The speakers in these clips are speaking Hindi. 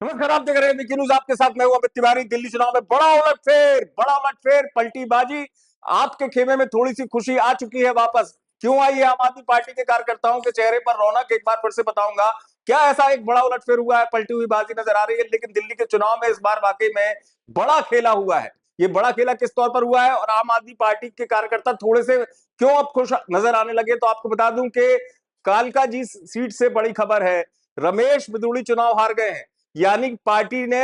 नमस्कार, आप देख रहे हैं विकी न्यूज। आपके साथ मैं हूं अमित तिवारी। दिल्ली चुनाव में बड़ा उलटफेर, पलटी बाजी। आपके खेमे में थोड़ी सी खुशी आ चुकी है वापस। क्यों आई है? आम आदमी पार्टी के कार्यकर्ताओं के चेहरे पर रौनक एक बार फिर से बताऊंगा। क्या ऐसा एक बड़ा उलटफेर हुआ है, पलटी हुई बाजी नजर आ रही है। लेकिन दिल्ली के चुनाव में इस बार वाकई में बड़ा खेला हुआ है। ये बड़ा खेला किस तौर पर हुआ है और आम आदमी पार्टी के कार्यकर्ता थोड़े से क्यों अब खुश नजर आने लगे, तो आपको बता दूं कि कालका जी सीट से बड़ी खबर है, रमेश बिदूड़ी चुनाव हार गए हैं। यानी पार्टी ने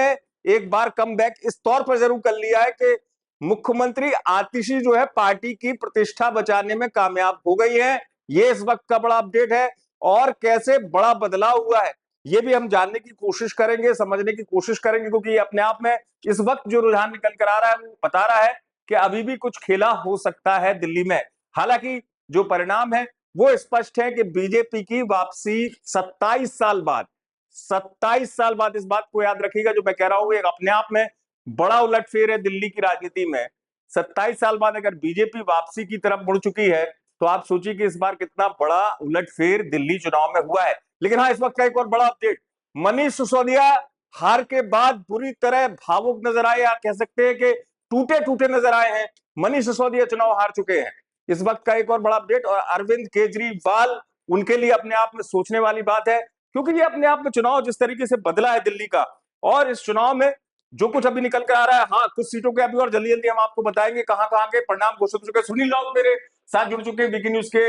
एक बार कम बैक इस तौर पर जरूर कर लिया है कि मुख्यमंत्री आतिशी जो है पार्टी की प्रतिष्ठा बचाने में कामयाब हो गई है। ये इस वक्त का बड़ा अपडेट है। और कैसे बड़ा बदलाव हुआ है ये भी हम जानने की कोशिश करेंगे, समझने की कोशिश करेंगे, क्योंकि ये अपने आप में इस वक्त जो रुझान निकल कर आ रहा है वो बता रहा है कि अभी भी कुछ खेला हो सकता है दिल्ली में। हालांकि जो परिणाम है वो स्पष्ट है कि बीजेपी की वापसी 27 साल बाद इस बात को याद रखिएगा जो मैं कह रहा हूं, एक अपने आप में बड़ा उलटफेर है दिल्ली की राजनीति में। 27 साल बाद अगर बीजेपी वापसी की तरफ मुड़ चुकी है तो आप सोचिए कि इस बार कितना बड़ा उलटफेर दिल्ली चुनाव में हुआ है। लेकिन हाँ, इस वक्त का एक और बड़ा अपडेट, मनीष सिसोदिया हार के बाद बुरी तरह भावुक नजर आए, या कह सकते हैं कि टूटे टूटे नजर आए हैं। मनीष सिसोदिया चुनाव हार चुके हैं। इस वक्त का एक और बड़ा अपडेट, और अरविंद केजरीवाल, उनके लिए अपने आप में सोचने वाली बात है, क्योंकि ये अपने आप में चुनाव जिस तरीके से बदला है दिल्ली का, और इस चुनाव में जो कुछ अभी निकल कर आ रहा है, हाँ कुछ सीटों के अभी और जल्दी जल्दी हम आपको बताएंगे कहां कहां के परिणाम घोषित हो चुके हैं। सुनील राउत मेरे साथ जुड़ चुके हैं, वीकी न्यूज के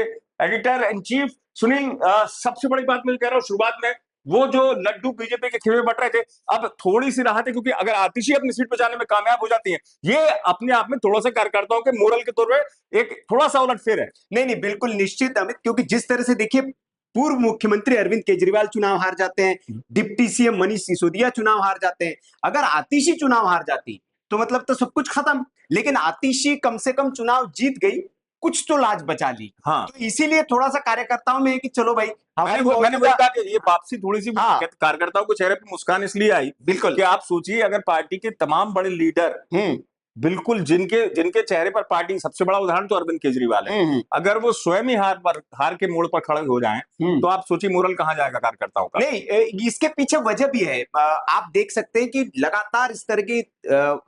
एडिटर इन चीफ। सुनील, सबसे बड़ी बात मैं कह रहा हूँ शुरुआत में, वो जो लड्डू बीजेपी के खेमे बट रहे थे, अब थोड़ी सी राहत है, क्योंकि अगर आतिशी अपनी सीट पर जाने में कामयाब हो जाती है, ये अपने आप में थोड़ा सा कार्यकर्ताओं के मोरल के तौर पर एक थोड़ा सा उलटफेर है। नहीं नहीं, बिल्कुल निश्चित अमित, क्योंकि जिस तरह से देखिए, पूर्व मुख्यमंत्री अरविंद केजरीवाल चुनाव हार जाते हैं, डिप्टी सीएम मनीष सिसोदिया चुनाव हार जाते हैं। अगर आतिशी चुनाव हार जाती तो मतलब तो सब कुछ खत्म। लेकिन आतिशी कम से कम चुनाव जीत गई, कुछ तो लाज बचा ली। हाँ, तो इसीलिए थोड़ा सा कार्यकर्ताओं में है कि चलो भाई, मैंने वही कहा कि ये वापसी थोड़ी सी हाँ कार्यकर्ताओं के चेहरे पे मुस्कान इसलिए आई बिल्कुल। कि आप सोचिए, अगर पार्टी के तमाम बड़े लीडर, हम्म बिल्कुल जिनके जिनके चेहरे पर पार्टी, सबसे बड़ा उदाहरण तो अरविंद केजरीवाल है, अगर वो स्वयं ही हार के मोड़ पर खड़े हो जाएं तो आप सोचिए मोरल कहां जाएगा कार्यकर्ताओं का। नहीं, इसके पीछे वजह भी है। आप देख सकते हैं कि लगातार इस तरह की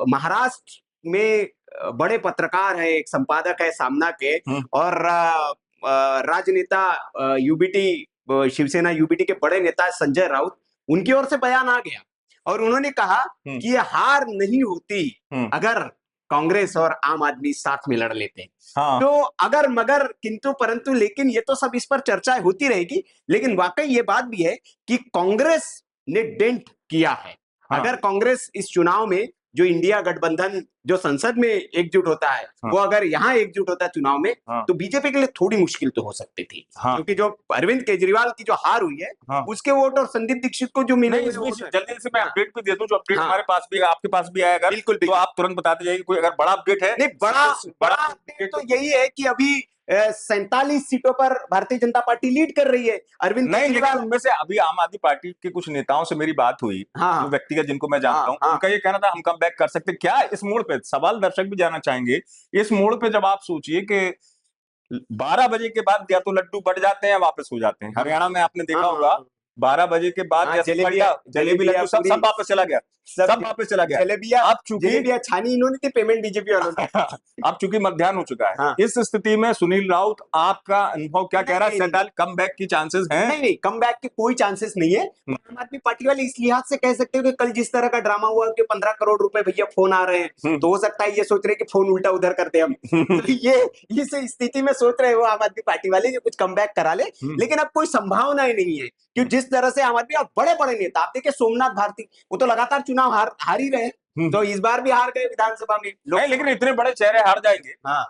महाराष्ट्र में बड़े पत्रकार है, एक संपादक है सामना के, और राजनेता यूबीटी, शिवसेना यूबीटी के बड़े नेता संजय राउत, उनकी ओर से बयान आ गया और उन्होंने कहा कि ये हार नहीं होती अगर कांग्रेस और आम आदमी साथ में लड़ लेते हैं। हाँ। तो अगर मगर किंतु परंतु, लेकिन ये तो सब इस पर चर्चाएं होती रहेगी। लेकिन वाकई ये बात भी है कि कांग्रेस ने डेंट किया है। हाँ। अगर कांग्रेस इस चुनाव में, जो इंडिया गठबंधन जो संसद में एकजुट होता है, वो अगर यहाँ एकजुट होता है चुनाव में, तो बीजेपी के लिए थोड़ी मुश्किल तो हो सकती थी। क्योंकि जो अरविंद केजरीवाल की जो हार हुई है, उसके वोट और संदीप दीक्षित को जो मिले, जल्दी से मैं अपडेट भी दे दूं, जो अपडेट हमारे पास भी, आपके पास भी आएगा, बिल्कुल तो आप तुरंत बताते जाइए कोई अगर बड़ा अपडेट है। नहीं, बड़ा अपडेट तो यही है कि अभी 47 सीटों पर भारतीय जनता पार्टी लीड कर रही है। अरविंद नहीं, लेकिन उनमें से अभी आम आदमी पार्टी के कुछ नेताओं से मेरी बात हुई, जो व्यक्तिगत जिनको मैं जानता हूं, उनका ये कहना था हम कम बैक कर सकते। क्या इस मोड़ पे, सवाल दर्शक भी जानना चाहेंगे, इस मोड़ पे जब आप सोचिए कि 12 बजे के बाद या तो लड्डू बढ़ जाते हैं या वापस हो जाते हैं, हरियाणा में आपने देखा होगा 12 बजे के बाद जलेबी लड्डू सब वापस चला गया, सब वापस चला गया। अब चूंकि छानी इन्होंने थी पेमेंट बीजेपी वालों ने। अब चूंकि मध्याह्न हो चुका है, इस स्थिति में सुनील राउत, आपका अनुभव क्या कह रहा है? 47 कम बैक की चांसेस हैं? नहीं, कम बैक के कोई चांसेस नहीं है। आम आदमी पार्टी वाले इस लिहाज से कह सकते हो कि कल जिस तरह का ड्रामा हुआ कि 15 करोड़ रुपए भैया फोन आ रहे हैं, तो हो सकता है ये सोच रहे कि फोन उल्टा उधर करते हम। तो ये इस स्थिति में सोच रहे हो आम आदमी पार्टी वाले कि कुछ कम बैक करा ले। लेकिन अब कोई संभावना ही नहीं है, क्योंकि जिस तरह से आम आदमी और बड़े बड़े नेता, आप देखिए सोमनाथ भारती, वो तो लगातार चुनाव हार ही रहे, तो इस बार भी हार गए विधानसभा में। नहीं, लेकिन इतने बड़े चेहरे हार जाएंगे? हाँ,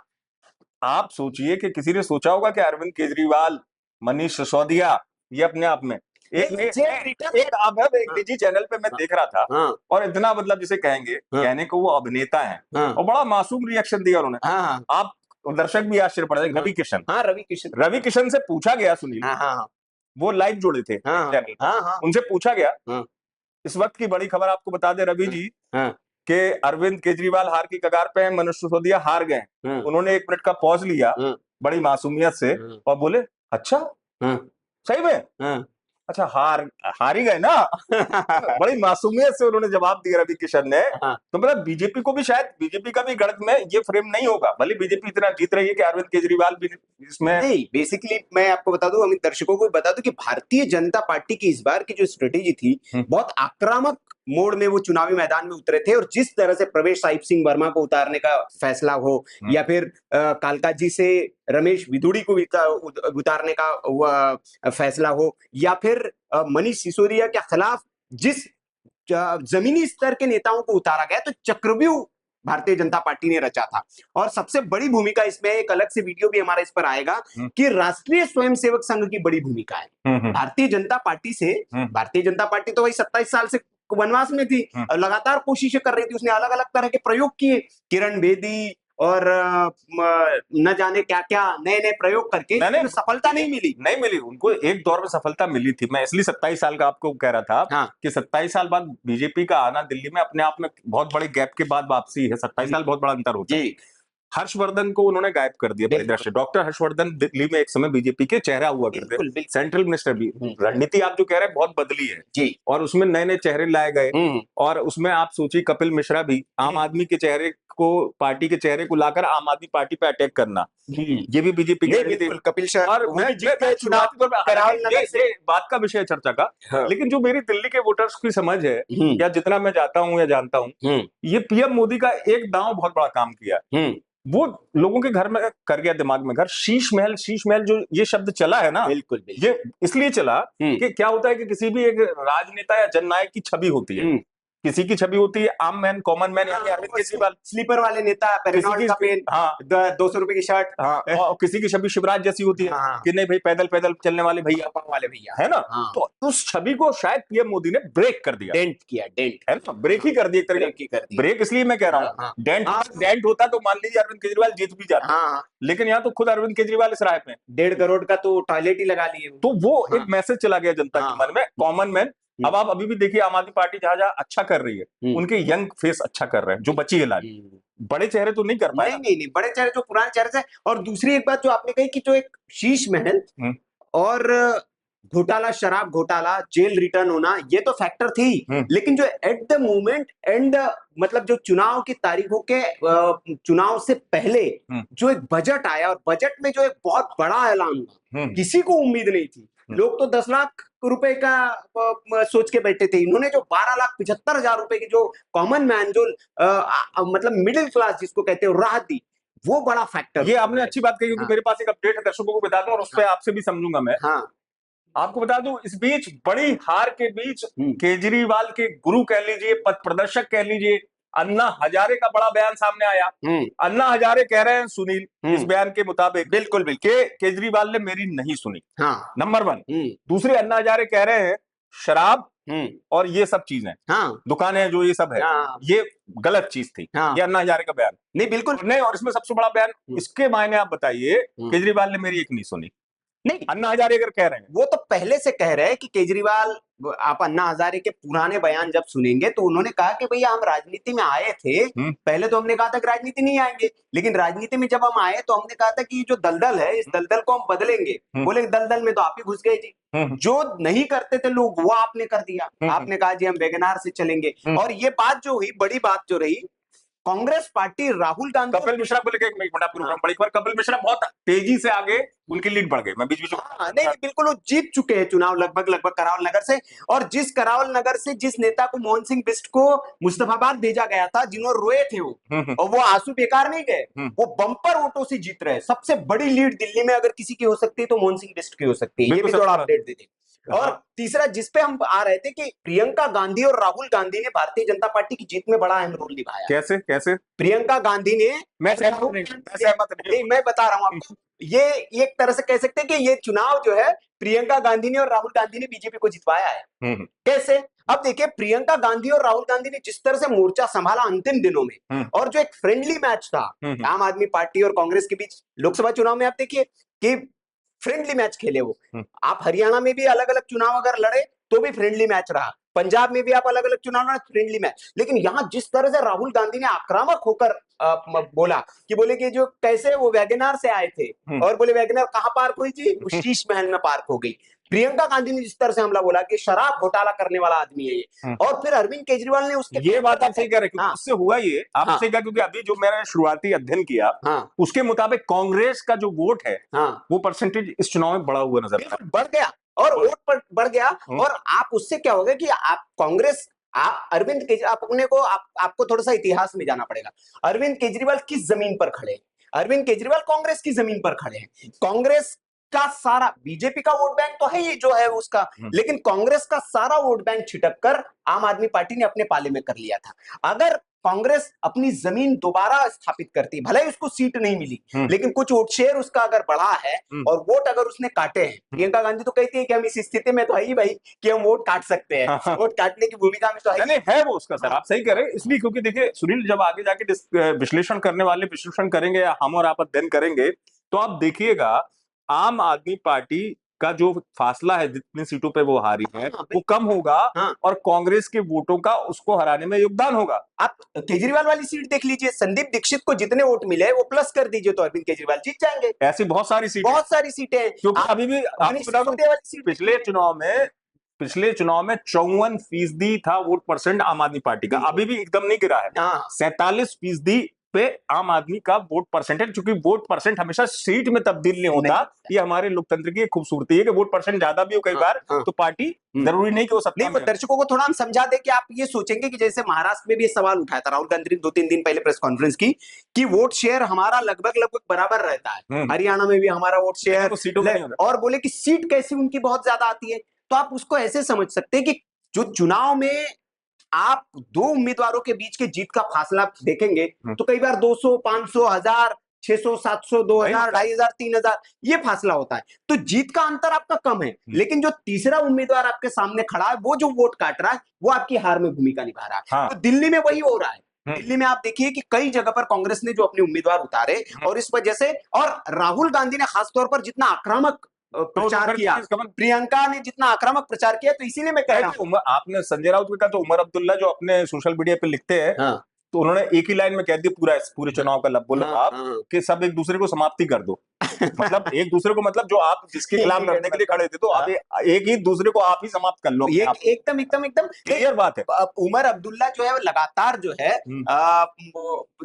आप सोचिए कि किसी ने सोचा होगा कि अरविंद केजरीवाल, मनीष सिसोदिया, ये अपने आप में एक निजी चैनल पे मैं देख रहा था, और इतना मतलब जिसे कहेंगे, कहने को वो अभिनेता है, और बड़ा मासूम रिएक्शन दिया उन्होंने। आप दर्शक भी आश्चर्य पड़ जाएंगे। रवि किशन से पूछा गया, सुनील, वो लाइव जुड़े थे चैनल, उनसे पूछा गया, इस वक्त की बड़ी खबर आपको बता दे रवि जी, कि अरविंद केजरीवाल हार की कगार पे हैं, मनीष सिसोदिया हार गए। उन्होंने 1 मिनट का पॉज लिया बड़ी मासूमियत से और बोले, अच्छा सही में? अच्छा, हार ही गए ना। बड़ी मासूमियत से उन्होंने जवाब दिया रवि किशन ने। हाँ। तो मतलब बीजेपी को भी, शायद बीजेपी का भी गणित में ये फ्रेम नहीं होगा, भले बीजेपी इतना जीत रही है कि अरविंद केजरीवाल भी इसमें। नहीं, बेसिकली मैं आपको बता दूं, अमित दर्शकों को भी बता दूं कि भारतीय जनता पार्टी की इस बार की जो स्ट्रेटेजी थी, बहुत आक्रामक मोड में वो चुनावी मैदान में उतरे थे। और जिस तरह से प्रवेश साहिब सिंह वर्मा को उतारने का फैसला हो, या फिर कालका जी से रमेश विदुड़ी को उतारने का फैसला हो, या फिर मनीष सिसोदिया के खिलाफ जिस जमीनी स्तर के नेताओं को उतारा गया, तो चक्रव्यूह भारतीय जनता पार्टी ने रचा था। और सबसे बड़ी भूमिका इसमें, एक अलग से वीडियो भी हमारा इस पर आएगा, कि राष्ट्रीय स्वयंसेवक संघ की बड़ी भूमिका है भारतीय जनता पार्टी से। भारतीय जनता पार्टी तो वही 27 साल से वनवास में थी, लगातार कोशिशें कर रही थी, उसने अलग अलग तरह के प्रयोग किए, किरण बेदी और न जाने क्या क्या नए नए प्रयोग करके, नहीं, सफलता नहीं मिली उनको। एक दौर में सफलता मिली थी। मैं इसलिए 27 साल का आपको कह रहा था। हाँ। कि 27 साल बाद बीजेपी का आना दिल्ली में अपने आप में बहुत बड़े गैप के बाद वापसी है। 27 साल बहुत बड़ा अंतर होता है। हर्षवर्धन को उन्होंने गायब कर दिया परिदृश्य। डॉक्टर हर्षवर्धन दिल्ली में एक समय बीजेपी के चेहरा हुआ करते थे, सेंट्रल मिनिस्टर भी। रणनीति आप जो कह रहे हैं बहुत बदली है जी, और उसमें नए नए चेहरे लाए गए। और उसमें आप सोचिए, कपिल मिश्रा भी आम आदमी के चेहरे को, पार्टी के चेहरे को लाकर आम आदमी पार्टी पे अटैक करना, ये भी बीजेपी की रणनीति। कपिल शर्मा और ये बात का विषय चर्चा का। हाँ। लेकिन जो मेरी दिल्ली के वोटर्स की समझ है, या जितना मैं जाता हूं या जानता हूं, ये पीएम मोदी का एक दांव बहुत बड़ा काम किया। वो लोगों के घर में कर गया, दिमाग में घर। शीश महल जो ये शब्द चला है ना, बिल्कुल ये इसलिए चला कि क्या होता है कि किसी भी एक राजनेता या जननायक की छवि होती है, किसी की छवि होती है आम मैन, कॉमन मैन, यानी अरविंद केजरीवाल, स्लीपर वाले नेता, किसी की, हाँ, 200 रुपए की शर्ट, हाँ, और किसी की छवि शिवराज जैसी होती है, हाँ, कि नहीं भाई पैदल पैदल चलने वाले भैया, है ना। हाँ। तो उस छवि को शायद पीएम मोदी ने ब्रेक कर दिया, डेंट किया, डेंट है ना, ब्रेक ही कर दिया, एक तरीके ब्रेक। इसलिए मैं कह रहा हूँ, डेंट होता तो मान लीजिए अरविंद केजरीवाल जीत भी जाता। लेकिन यहाँ तो खुद अरविंद केजरीवाल इस राय में 1.5 करोड़ का तो टॉयलेट ही लगा लिए। तो वो एक मैसेज चला गया जनता के मन में, कॉमन मैन। अब आप अभी भी देखिए, आम आदमी पार्टी जहां जहां अच्छा कर रही है, उनके यंग फेस अच्छा कर रहे हैं, जो बची है लाली। बड़े चेहरे तो नहीं कर पाए। नहीं, बड़े चेहरे, जो पुराने चेहरे से। और दूसरी एक बात जो आपने कही कि जो एक शीश महल और घोटाला, शराब घोटाला, जेल रिटर्न होना, ये तो फैक्टर थी। लेकिन जो एट द मोमेंट एंड, मतलब जो चुनाव की तारीखों के चुनाव से पहले जो एक बजट आया, और बजट में जो एक बहुत बड़ा ऐलान हुआ, किसी को उम्मीद नहीं थी। लोग तो 10 लाख रुपए का सोच के बैठे थे। इन्होंने जो 12,75,000 रुपए की जो कॉमन मैन, जो मतलब मिडिल क्लास जिसको कहते हो, राहत दी, वो बड़ा फैक्टर। ये आपने अच्छी बात कही, क्योंकि मेरे पास एक अपडेट है, दर्शकों को बता दूं, और उस पर आपसे भी समझूंगा मैं। आपको बता दूं, इस बीच, बड़ी हार के बीच, केजरीवाल के गुरु कह लीजिए, पथ प्रदर्शक कह लीजिए, अन्ना हजारे का बड़ा बयान सामने आया। अन्ना हजारे कह रहे हैं, सुनील, इस बयान के मुताबिक, बिल्कुल केजरीवाल ने मेरी नहीं सुनी, नंबर 1। दूसरे, अन्ना हजारे कह रहे हैं शराब और ये सब चीजें, दुकानें जो ये सब है, ये गलत चीज थी। ये अन्ना हजारे का बयान नहीं, बिल्कुल नहीं। और इसमें सबसे बड़ा बयान, इसके मायने आप बताइए, केजरीवाल ने मेरी एक नहीं सुनी। नहीं, अन्ना हजारे अगर कह रहे हैं, वो तो पहले से कह रहे हैं कि केजरीवाल, आप अन्ना हजारे के पुराने बयान जब सुनेंगे तो उन्होंने कहा कि भैया हम राजनीति में आए थे, पहले तो हमने कहा था कि राजनीति नहीं आएंगे, लेकिन राजनीति में जब हम आए तो हमने कहा था कि जो दलदल है, इस दलदल को हम बदलेंगे। बोले दलदल में तो आप ही घुस गए जी, जो नहीं करते थे लोग वो आपने कर दिया। आपने कहा जी हम वैगनार से चलेंगे। और ये बात जो हुई, बड़ी बात जो रही, कांग्रेस पार्टी राहुल गांधी, कपिल मिश्रा को लेकर, एक मिनट आप प्रोग्राम बड़ी बार, कपिल मिश्रा बहुत तेजी से आगे, उनकी लीड बढ़ गई। मैं बीच बीच में, नहीं, बिल्कुल, वो जीत चुके हैं चुनाव लगभग करावल नगर से। और जिस करावल नगर से जिस नेता को, मोहन सिंह बिष्ट को मुस्तफाबाद भेजा गया था, जिन्होंने रोए थे वो, और वो आंसू बेकार नहीं गए, वो बम्पर वोटों से जीत रहे हैं। सबसे बड़ी लीड दिल्ली में अगर किसी की हो सकती है तो मोहन सिंह बिष्ट की हो सकती है। ये भी थोड़ा अपडेट दे दें। और तीसरा, जिसपे हम आ रहे थे, कि प्रियंका गांधी और राहुल गांधी ने भारतीय जनता पार्टी की जीत में बड़ा अहम रोल निभाया। कैसे? प्रियंका गांधी ने, मैं सहमत नहीं, मैं बता रहा हूं आपको, ये एक तरह से कह सकते हैं कि ये चुनाव जो है, प्रियंका गांधी ने और राहुल गांधी ने बीजेपी को जितवाया है। कैसे? अब देखिए, प्रियंका गांधी और राहुल गांधी ने जिस तरह से मोर्चा संभाला अंतिम दिनों में, और जो एक फ्रेंडली मैच था आम आदमी पार्टी और कांग्रेस के बीच लोकसभा चुनाव में, आप देखिए कि फ्रेंडली मैच खेले वो। आप हरियाणा में भी अलग अलग चुनाव अगर लड़े तो भी फ्रेंडली मैच रहा, पंजाब में भी आप अलग अलग चुनाव लड़े, फ्रेंडली मैच। लेकिन यहां जिस तरह से राहुल गांधी ने आक्रामक होकर बोला कि, बोले कि जो कैसे वो वैगनार से आए थे, और बोले वैगनार कहां पार्क हुई थी, शीश महल में पार्क हो गई। प्रियंका गांधी ने जिस तरह से हमला बोला कि शराब घोटाला करने वाला आदमी है ये, और फिर अरविंद केजरीवाल ने उसके ये बात आप सही कह रहे हैं, क्योंकि हाँ, उससे हुआ ये आप हाँ, सही कहा, क्योंकि अभी जो मैंने शुरुआती अध्ययन किया हाँ, उसके मुताबिक कांग्रेस का जो वोट है हाँ, वो परसेंटेज इस चुनाव में बढ़ा हुआ नजर आ रहा बिल्कुल बढ़ गया, और वोट पर बढ़ गया। और आप उससे क्या होगा कि आप कांग्रेस, आप अरविंद केजरीवाल, अपने को आपको थोड़ा सा इतिहास में जाना पड़ेगा। अरविंद केजरीवाल किस जमीन पर खड़े हैं? अरविंद केजरीवाल कांग्रेस की जमीन पर खड़े हैं। कांग्रेस का सारा, बीजेपी का वोट बैंक तो है ही जो है उसका, लेकिन कांग्रेस का सारा वोट बैंक छिटक कर आम आदमी पार्टी ने अपने पाले में कर लिया था। अगर कांग्रेस अपनी जमीन दोबारा स्थापित करती, भले ही उसको सीट नहीं मिली, लेकिन कुछ वोट शेयर उसका अगर बढ़ा है और वोट अगर उसने काटे हैं, प्रियंका गांधी तो कहती है कि हम इस स्थिति में तो है ही भाई कि हम वोट काट सकते हैं, वोट काटने की भूमिका में तो है। नहीं है वो उसका, सर आप सही कह रहे हैं, इसलिए क्योंकि देखिए सुनील, जब आगे जाके विश्लेषण करने वाले विश्लेषण करेंगे या हम और आप अध्ययन करेंगे, तो आप देखिएगा आम आदमी पार्टी का जो फासला है, जितनी सीटों पे वो हारी है, वो कम होगा और कांग्रेस के वोटों का उसको हराने में योगदान होगा। आप केजरीवाल वाली सीट देख लीजिए, संदीप दीक्षित को जितने वोट मिले वो प्लस कर दीजिए तो अरविंद केजरीवाल जीत जाएंगे। ऐसी बहुत सारी सीटें हैं, क्योंकि अभी भी आपको बता दूं, पिछले चुनाव में 54% था वोट परसेंट आम आदमी पार्टी का, अभी भी एकदम नहीं गिरा है। 47% पे आम आदमी का वोट परसेंटेज, क्योंकि वोट परसेंट हमेशा सीट में तब्दील नहीं होता। ये हमारे लोकतंत्र की खूबसूरती है कि वोट परसेंट ज्यादा भी हो कई बार तो पार्टी जरूरी नहीं कि वो सत्ता में। दर्शकों को थोड़ा हम समझा दे कि आप ये सोचेंगे कि जैसे महाराष्ट्र में भी ये सवाल उठाया था राहुल गांधी ने 2-3 दिन पहले प्रेस कॉन्फ्रेंस की कि वोट शेयर हमारा लगभग बराबर रहता है, हरियाणा में भी हमारा वोट शेयर तो सीटों में, और बोले कि सीट कैसी उनकी बहुत ज्यादा आती है। तो आप उसको ऐसे समझ सकते हैं कि जो चुनाव में आप दो उम्मीदवारों के बीच के जीत का फासला देखेंगे तो कई बार 200, 500, 1000, 600, 700, 2000, 2500, 3000 ये फासला होता है। तो जीत का अंतर आपका कम है, लेकिन जो तीसरा उम्मीदवार आपके सामने खड़ा है वो जो वोट काट रहा है वो आपकी हार में भूमिका निभा रहा है। तो दिल्ली में वही हो रहा है। दिल्ली में आप देखिए कि कई जगह पर कांग्रेस ने जो अपने उम्मीदवार उतारे और इस वजह से, और राहुल गांधी ने खासतौर पर जितना आक्रामक प्रचार किया, प्रियंका ने जितना आक्रामक प्रचार किया, तो इसीलिए मैं कह रहा हूं। आपने संजय राउत को कहा, तो उमर अब्दुल्ला जो अपने सोशल मीडिया पे लिखते हैं, तो उन्होंने एक ही लाइन में कह दिया पूरे चुनाव का लब्बो-लबाब कि सब एक दूसरे को समाप्ति कर दो। मतलब एक दूसरे को, मतलब जो आप जिसके खिलाफ लड़ने के लिए खड़े थे, तो आप एक ही दूसरे को आप ही समाप्त कर लो। एकदम क्लियर बात है। उमर अब्दुल्ला जो है वो लगातार जो है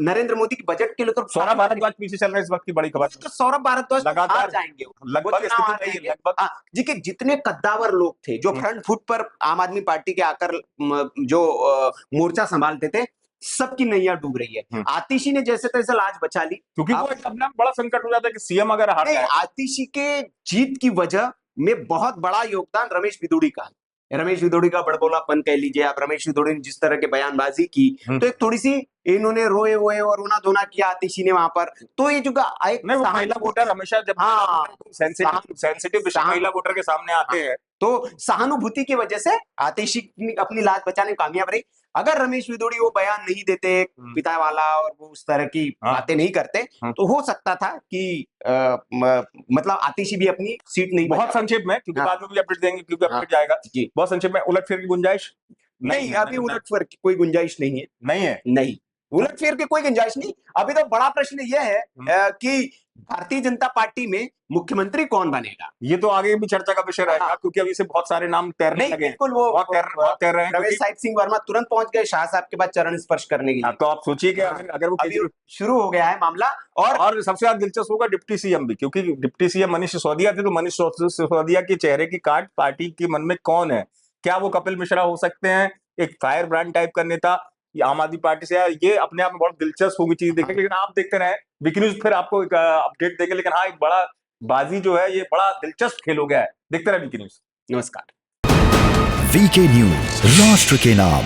नरेंद्र मोदी की बजट के लिए तो सौरभ भारद्वाज पीछे चल रहे हैं इस वक्त की बड़ी खबर। तो सौरभ भारद्वाज लगातार जाएंगे, लगभग जी के जितने कद्दावर लोग थे जो फ्रंट फुट पर आम आदमी पार्टी के आकर जो मोर्चा संभालते थे, सबकी नैया डूब रही है। आतिशी ने जैसे तैसे लाज बचा ली, क्योंकि वो अपना बड़ा संकट हो जाता है कि सीएम अगर हार जाए। आतिशी के जीत की वजह में बहुत बड़ा योगदान रमेश बिदुड़ी का है। रमेश बिदुड़ी का बड़बोलापन कह लीजिए आप, रमेश बिदुड़ी ने जिस तरह के बयानबाजी की, तो एक थोड़ी सी इन्होंने रोए वोए और रोना धोना किया आतिशी ने वहां पर। तो ये जो महिला वोटर हमेशा जब सेंसिटिव महिला वोटर के सामने आते हैं, तो सहानुभूति की वजह से आतिशी अपनी लाज बचाने में कामयाब रही। अगर रमेश बिदुड़ी वो बयान नहीं देते पिता वाला और वो उस तरह की बातें नहीं करते, तो हो सकता था कि मतलब आतिशी भी अपनी सीट नहीं। बहुत संक्षेप में, क्योंकि बाद में भी अपडेट देंगे, क्योंकि अपडेट जाएगा जी। बहुत संक्षेप में, उलटफेर की गुंजाइश नहीं, अभी उलटफेर की कोई गुंजाइश नहीं है। नहीं, उलटफेर की कोई गुंजाइश नहीं। अभी तो बड़ा प्रश्न यह है कि भारतीय जनता पार्टी में मुख्यमंत्री कौन बनेगा। ये तो आगे भी चर्चा का विषय रहेगा, क्योंकि अभी से बहुत सारे नाम तैरने लगे। बिल्कुल, वो तैर रहे हैं। रमेश सिंह वर्मा तुरंत पहुंच गए शाह साहब के बाद चरण स्पर्श करने के लिए। तो आप सोचिए कि अगर वो शुरू हो गया है मामला। और सबसे ज्यादा दिलचस्प होगा डिप्टी सीएम भी, क्योंकि डिप्टी सीएम मनीष सिसोदिया थे, तो मनीष सिसोदिया के चेहरे की काट पार्टी के मन में कौन है? क्या वो कपिल मिश्रा हो सकते हैं, एक फायर ब्रांड टाइप का नेता आम आदमी पार्टी से? ये अपने आप में बहुत दिलचस्प होगी चीज देखेंगे। लेकिन आप देखते रहे वीक न्यूज, फिर आपको एक अपडेट देंगे। लेकिन हाँ, एक बड़ा बाजी जो है, ये बड़ा दिलचस्प खेल हो गया है। देखते रहे वीक न्यूज। नमस्कार। वीके न्यूज, राष्ट्र के नाम।